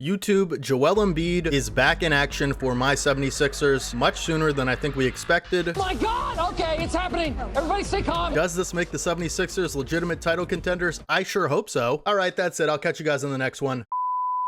YouTube, Joel Embiid is back in action for my 76ers much sooner than I think we expected. My God, okay, it's happening. Everybody stay calm. Does this make the 76ers legitimate title contenders? I sure hope so. All right, that's it. I'll catch you guys in the next one.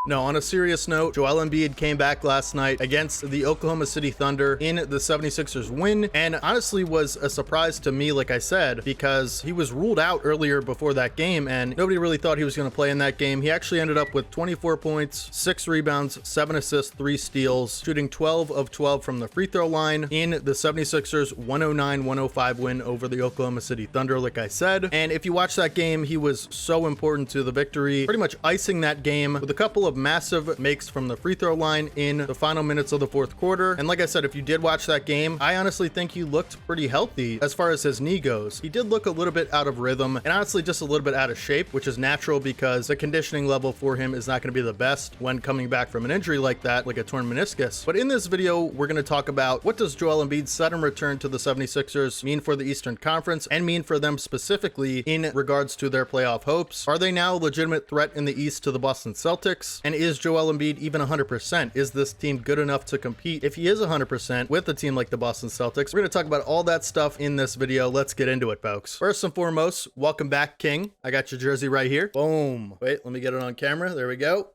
No, on a serious note, Joel Embiid came back last night against the Oklahoma City Thunder in the 76ers win, and honestly was a surprise to me, like I said, because he was ruled out earlier before that game, and nobody really thought he was going to play in that game. He actually ended up with 24 points, 6 rebounds, 7 assists, 3 steals, shooting 12 of 12 from the free throw line in the 76ers 109-105 win over the Oklahoma City Thunder, like I said. And if you watch that game, he was so important to the victory, pretty much icing that game with a couple of massive makes from the free throw line in the final minutes of the fourth quarter. And like I said, if you did watch that game, I honestly think he looked pretty healthy as far as his knee goes. He did look a little bit out of rhythm and honestly just a little bit out of shape, which is natural because the conditioning level for him is not going to be the best when coming back from an injury like that, like a torn meniscus. But in this video, we're going to talk about what does Joel Embiid's sudden return to the 76ers mean for the Eastern Conference and mean for them specifically in regards to their playoff hopes. Are they now a legitimate threat in the East to the Boston Celtics? And is Joel Embiid even 100%? Is this team good enough to compete if he is 100% with a team like the Boston Celtics? We're going to talk about all that stuff in this video. Let's get into it, folks. First and foremost, welcome back, King. I got your jersey right here. Boom. Wait, let me get it on camera. There we go.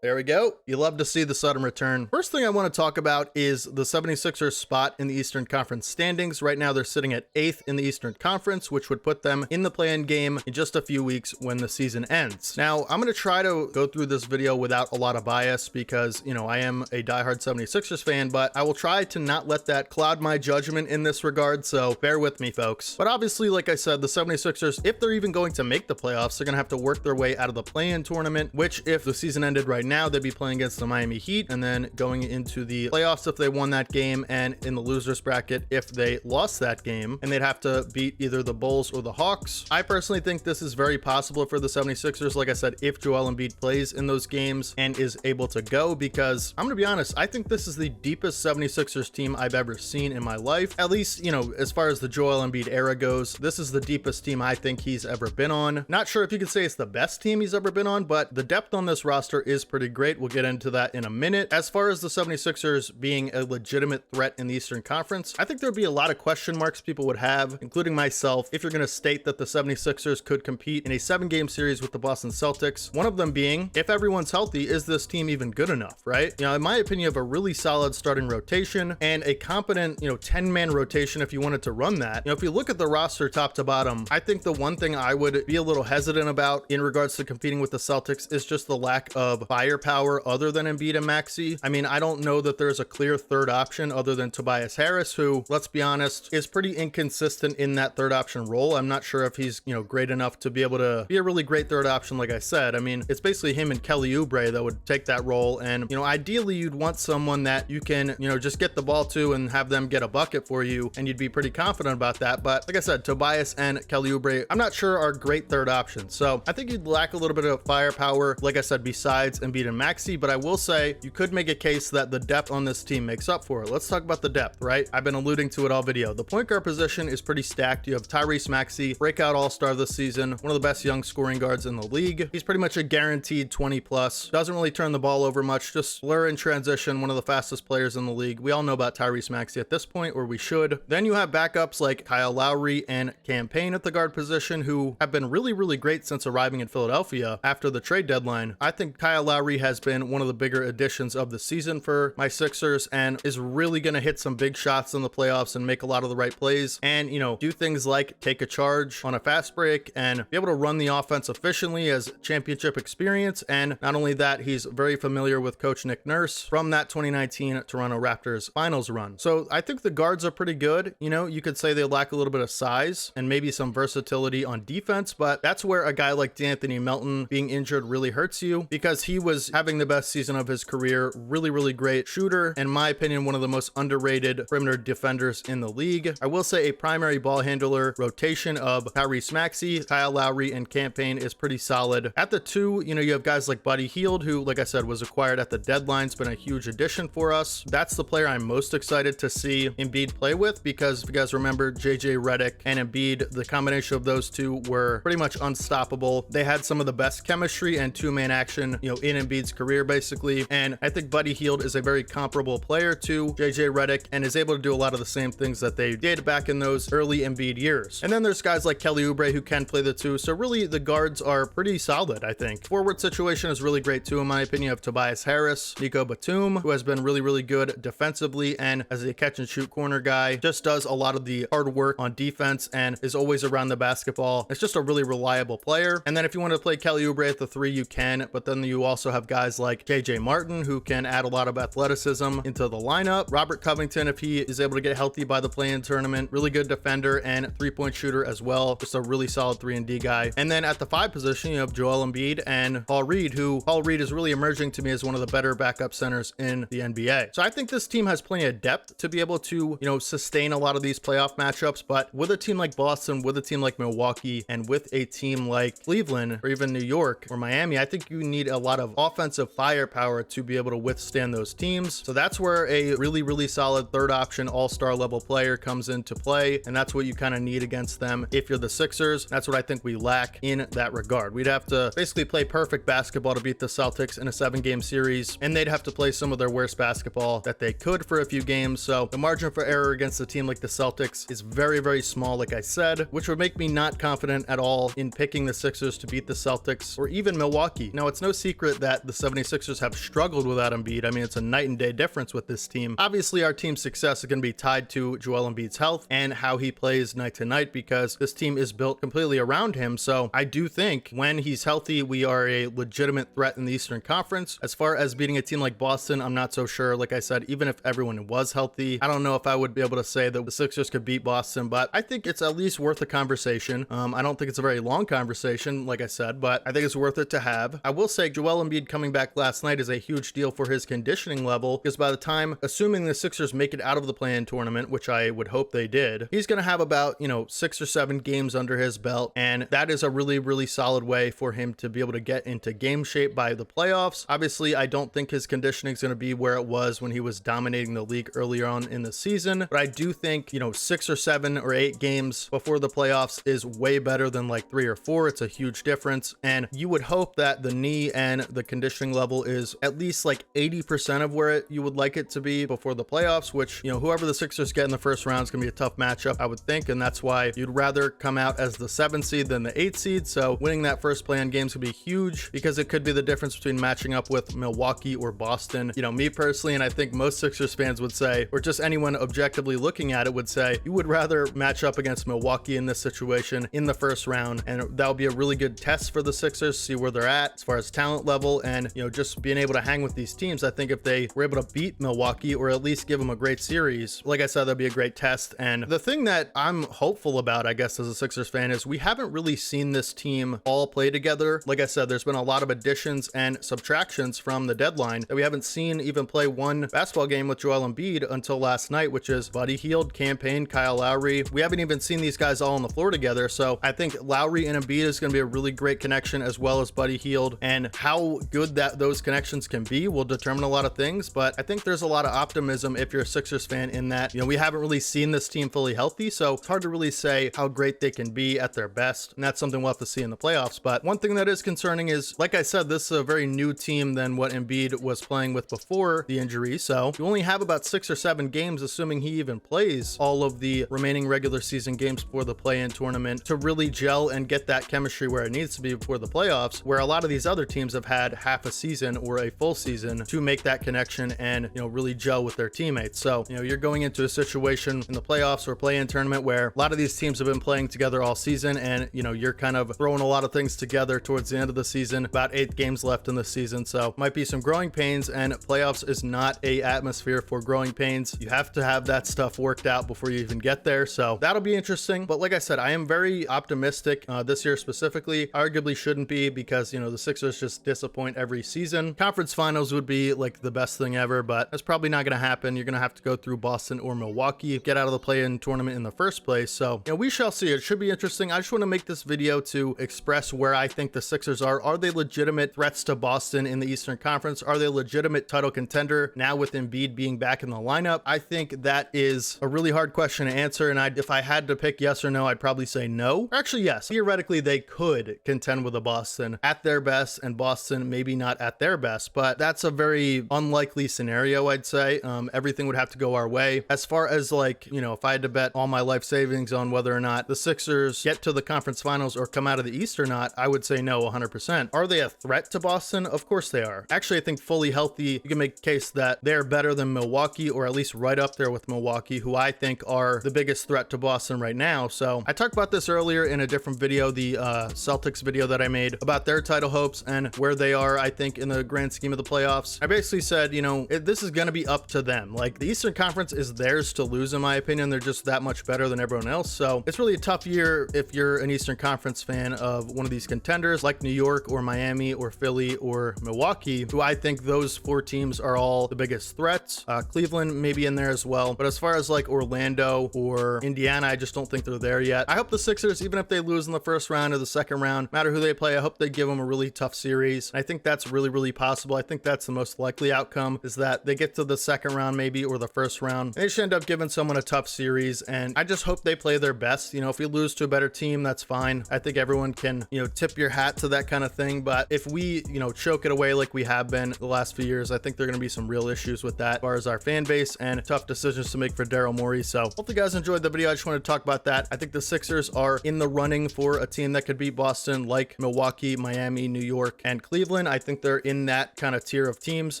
There we go. You love to see the sudden return. First thing I want to talk about is the 76ers spot in the Eastern Conference standings. Right now, they're sitting at 8th in the Eastern Conference, which would put them in the play-in game in just a few weeks when the season ends. Now, I'm going to try to go through this video without a lot of bias because, you know, I am a diehard 76ers fan, but I will try to not let that cloud my judgment in this regard, so bear with me, folks. But obviously, like I said, the 76ers, if they're even going to make the playoffs, they're going to have to work their way out of the play-in tournament, which if the season ended right now, they'd be playing against the Miami Heat and then going into the playoffs if they won that game, and in the losers bracket if they lost that game, and they'd have to beat either the Bulls or the Hawks. I personally think this is very possible for the 76ers, like I said, if Joel Embiid plays in those games and is able to go, because I'm gonna be honest, I think this is the deepest 76ers team I've ever seen in my life. At least, you know, as far as the Joel Embiid era goes, this is the deepest team I think he's ever been on. Not sure if you could say it's the best team he's ever been on, but the depth on this roster is pretty great. We'll get into that in a minute. As far as the 76ers being a legitimate threat in the Eastern Conference, I think there'd be a lot of question marks people would have, including myself, if you're going to state that the 76ers could compete in a 7-game series with the Boston Celtics. One of them being, if everyone's healthy, is this team even good enough, right? You know, in my opinion, you have a really solid starting rotation and a competent, you know, 10-man rotation if you wanted to run that. You know, if you look at the roster top to bottom, I think the one thing I would be a little hesitant about in regards to competing with the Celtics is just the lack of firepower other than Embiid and Maxey. I mean, I don't know that there's a clear third option other than Tobias Harris, who, let's be honest, is pretty inconsistent in that third option role. I'm not sure if he's, you know, great enough to be able to be a really great third option, like I said. I mean, it's basically him and Kelly Oubre that would take that role. And, you know, ideally you'd want someone that you can, you know, just get the ball to and have them get a bucket for you, and you'd be pretty confident about that. But like I said, Tobias and Kelly Oubre, I'm not sure are great third options. So I think you'd lack a little bit of firepower, like I said, besides Embiid and Maxey. But I will say you could make a case that the depth on this team makes up for it. Let's talk about the depth, right? I've been alluding to it all video. The point guard position is pretty stacked. You have Tyrese Maxey, breakout all-star this season, one of the best young scoring guards in the league. He's pretty much a guaranteed 20 plus, doesn't really turn the ball over much, just blur in transition, one of the fastest players in the league. We all know about Tyrese Maxey at this point, or we should. Then you have backups like Kyle Lowry and Cam Payne at the guard position, who have been really, really great since arriving in Philadelphia after the trade deadline. I think Kyle Lowry has been one of the bigger additions of the season for my Sixers and is really going to hit some big shots in the playoffs and make a lot of the right plays and, you know, do things like take a charge on a fast break and be able to run the offense efficiently as championship experience. And not only that, he's very familiar with Coach Nick Nurse from that 2019 Toronto Raptors finals run. So I think the guards are pretty good. You know, you could say they lack a little bit of size and maybe some versatility on defense, but that's where a guy like D'Anthony Melton being injured really hurts you, because he was having the best season of his career. Really, really great shooter. In my opinion, one of the most underrated perimeter defenders in the league. I will say a primary ball handler rotation of Tyrese Maxey, Kyle Lowry, and Cam Payne is pretty solid. At the 2, you know, you have guys like Buddy Hield, who, like I said, was acquired at the deadline. It's been a huge addition for us. That's the player I'm most excited to see Embiid play with, because if you guys remember, JJ Redick and Embiid, the combination of those two were pretty much unstoppable. They had some of the best chemistry and two-man action, you know, in Embiid's career, basically. And I think Buddy Hield is a very comparable player to JJ Redick and is able to do a lot of the same things that they did back in those early Embiid years. And then there's guys like Kelly Oubre who can play the two. So really the guards are pretty solid, I think. Forward situation is really great too, in my opinion, of Tobias Harris, Nico Batum, who has been really, really good defensively and as a catch and shoot corner guy, just does a lot of the hard work on defense and is always around the basketball. It's just a really reliable player. And then if you want to play Kelly Oubre at the three, you can, but then you also have guys like JJ Martin who can add a lot of athleticism into the lineup. Robert Covington, if he is able to get healthy by the play-in tournament, really good defender and three-point shooter as well. Just a really solid 3-and-D guy. And then at the 5 position, you have Joel Embiid and Paul Reed, who Paul Reed is really emerging to me as one of the better backup centers in the NBA. So I think this team has plenty of depth to be able to, sustain a lot of these playoff matchups. But with a team like Boston, with a team like Milwaukee, and with a team like Cleveland or even New York or Miami, I think you need a lot of offensive firepower to be able to withstand those teams. So that's where a really, really solid third option all-star level player comes into play. And that's what you kind of need against them. If you're the Sixers, that's what I think we lack in that regard. We'd have to basically play perfect basketball to beat the Celtics in a 7-game series, and they'd have to play some of their worst basketball that they could for a few games. So the margin for error against a team like the Celtics is very, very small, like I said, which would make me not confident at all in picking the Sixers to beat the Celtics or even Milwaukee. Now, it's no secret that the 76ers have struggled without Embiid. I mean, it's a night and day difference with this team. Obviously, our team's success is going to be tied to Joel Embiid's health and how he plays night to night, because this team is built completely around him. So I do think when he's healthy, we are a legitimate threat in the Eastern Conference. As far as beating a team like Boston, I'm not so sure. Like I said, even if everyone was healthy, I don't know if I would be able to say that the Sixers could beat Boston, but I think it's at least worth a conversation. I don't think it's a very long conversation, like I said, but I think it's worth it to have. I will say Joel Embiid coming back last night is a huge deal for his conditioning level, because by the time, assuming the Sixers make it out of the play-in tournament, which I would hope they did, he's going to have about, 6 or 7 games under his belt. And that is a really, really solid way for him to be able to get into game shape by the playoffs. Obviously, I don't think his conditioning is going to be where it was when he was dominating the league earlier on in the season, but I do think, 6 or 7 or 8 games before the playoffs is way better than like 3 or 4. It's a huge difference. And you would hope that the knee and the conditioning level is at least like 80% of where you would like it to be before the playoffs, which, whoever the Sixers get in the first round is going to be a tough matchup, I would think. And that's why you'd rather come out as the 7th seed than the 8th seed. So winning that first play-in game is going to be huge, because it could be the difference between matching up with Milwaukee or Boston. Me personally, and I think most Sixers fans would say, or just anyone objectively looking at it would say, you would rather match up against Milwaukee in this situation in the first round. And that would be a really good test for the Sixers, see where they're at as far as talent level and, just being able to hang with these teams. I think if they were able to beat Milwaukee or at least give them a great series, like I said, that'd be a great test. And the thing that I'm hopeful about, I guess, as a Sixers fan, is we haven't really seen this team all play together. Like I said, there's been a lot of additions and subtractions from the deadline that we haven't seen even play one basketball game with Joel Embiid until last night, which is Buddy Hield, Campaign, Kyle Lowry. We haven't even seen these guys all on the floor together. So I think Lowry and Embiid is going to be a really great connection, as well as Buddy Hield, and how good that those connections can be will determine a lot of things. But I think there's a lot of optimism if you're a Sixers fan in that, we haven't really seen this team fully healthy. So it's hard to really say how great they can be at their best. And that's something we'll have to see in the playoffs. But one thing that is concerning is, like I said, this is a very new team than what Embiid was playing with before the injury. So you only have about 6 or 7 games, assuming he even plays all of the remaining regular season games before the play-in tournament, to really gel and get that chemistry where it needs to be before the playoffs, where a lot of these other teams have had half a season or a full season to make that connection and, really gel with their teammates. So, you're going into a situation in the playoffs or play-in tournament where a lot of these teams have been playing together all season, and, you're kind of throwing a lot of things together towards the end of the season, about 8 games left in the season. So might be some growing pains, and playoffs is not a atmosphere for growing pains. You have to have that stuff worked out before you even get there. So that'll be interesting. But like I said, I am very optimistic this year specifically. Arguably shouldn't be, because, the Sixers just disappoint every season. Conference finals would be like the best thing ever, but that's probably not going to happen. You're going to have to go through Boston or Milwaukee, get out of the play-in tournament in the first place. So, we shall see. It should be interesting. I just want to make this video to express where I think the Sixers are. Are they legitimate threats to Boston in the Eastern Conference? Are they a legitimate title contender now with Embiid being back in the lineup? I think that is a really hard question to answer. And if I had to pick yes or no, I'd probably say no. Or actually, yes. Theoretically, they could contend with a Boston at their best, and Boston Boston, maybe not at their best, but that's a very unlikely scenario, I'd say. Everything would have to go our way. As far as like, you know, if I had to bet all my life savings on whether or not the Sixers get to the conference finals or come out of the East or not, I would say no, 100%. Are they a threat to Boston? Of course they are. Actually, I think fully healthy, you can make a case that they're better than Milwaukee, or at least right up there with Milwaukee, who I think are the biggest threat to Boston right now. So I talked about this earlier in a different video, the Celtics video that I made about their title hopes and where they are, I think, in the grand scheme of the playoffs. I basically said, you know, this is going to be up to them. Like, the Eastern Conference is theirs to lose, in my opinion. They're just that much better than everyone else. So it's really a tough year if you're an Eastern Conference fan of one of these contenders like New York or Miami or Philly or Milwaukee, who I think those four teams are all the biggest threats. Cleveland maybe in there as well. But as far as like Orlando or Indiana, I just don't think they're there yet. I hope the Sixers, even if they lose in the first round or the second round, no matter who they play, I hope they give them a really tough series. I think that's really, really possible. I think that's the most likely outcome, is that they get to the second round maybe, or the first round. They should end up giving someone a tough series, and I just hope they play their best. You know, if we lose to a better team, that's fine. I think everyone can, you know, tip your hat to that kind of thing. But if we, you know, choke it away like we have been the last few years, I think there are going to be some real issues with that as far as our fan base and tough decisions to make for Daryl Morey. So hope you guys enjoyed the video. I just wanted to talk about that. I think the Sixers are in the running for a team that could beat Boston, like Milwaukee, Miami, New York, and Cleveland. I think they're in that kind of tier of teams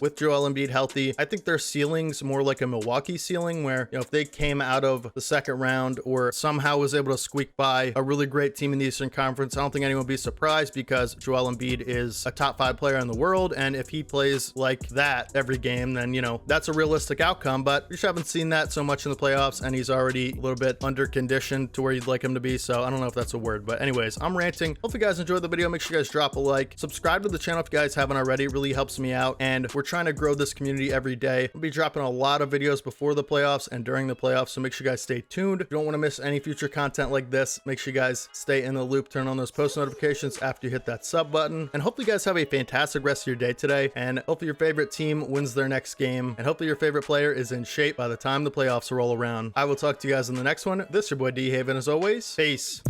with Joel Embiid healthy. I think their ceiling's more like a Milwaukee ceiling, where, you know, if they came out of the second round or somehow was able to squeak by a really great team in the Eastern Conference, I don't think anyone would be surprised, because Joel Embiid is a top 5 player in the world, and if he plays like that every game, then, you know, that's a realistic outcome. But we just haven't seen that so much in the playoffs, and he's already a little bit under conditioned to where you'd like him to be. So I don't know if that's a word, but anyways, I'm ranting. Hope you guys enjoyed the video. Make sure you guys drop a like, subscribe to the channel if you guys haven't already. It really helps me out, and we're trying to grow this community every day. We'll be dropping a lot of videos before the playoffs and during the playoffs, so make sure you guys stay tuned. If you don't want to miss any future content like this, make sure you guys stay in the loop, turn on those post notifications after you hit that sub button, and hopefully you guys have a fantastic rest of your day today, and hopefully your favorite team wins their next game, and hopefully your favorite player is in shape by the time the playoffs roll around. I will talk to you guys in the next one. This is your boy D Haven, as always. Peace.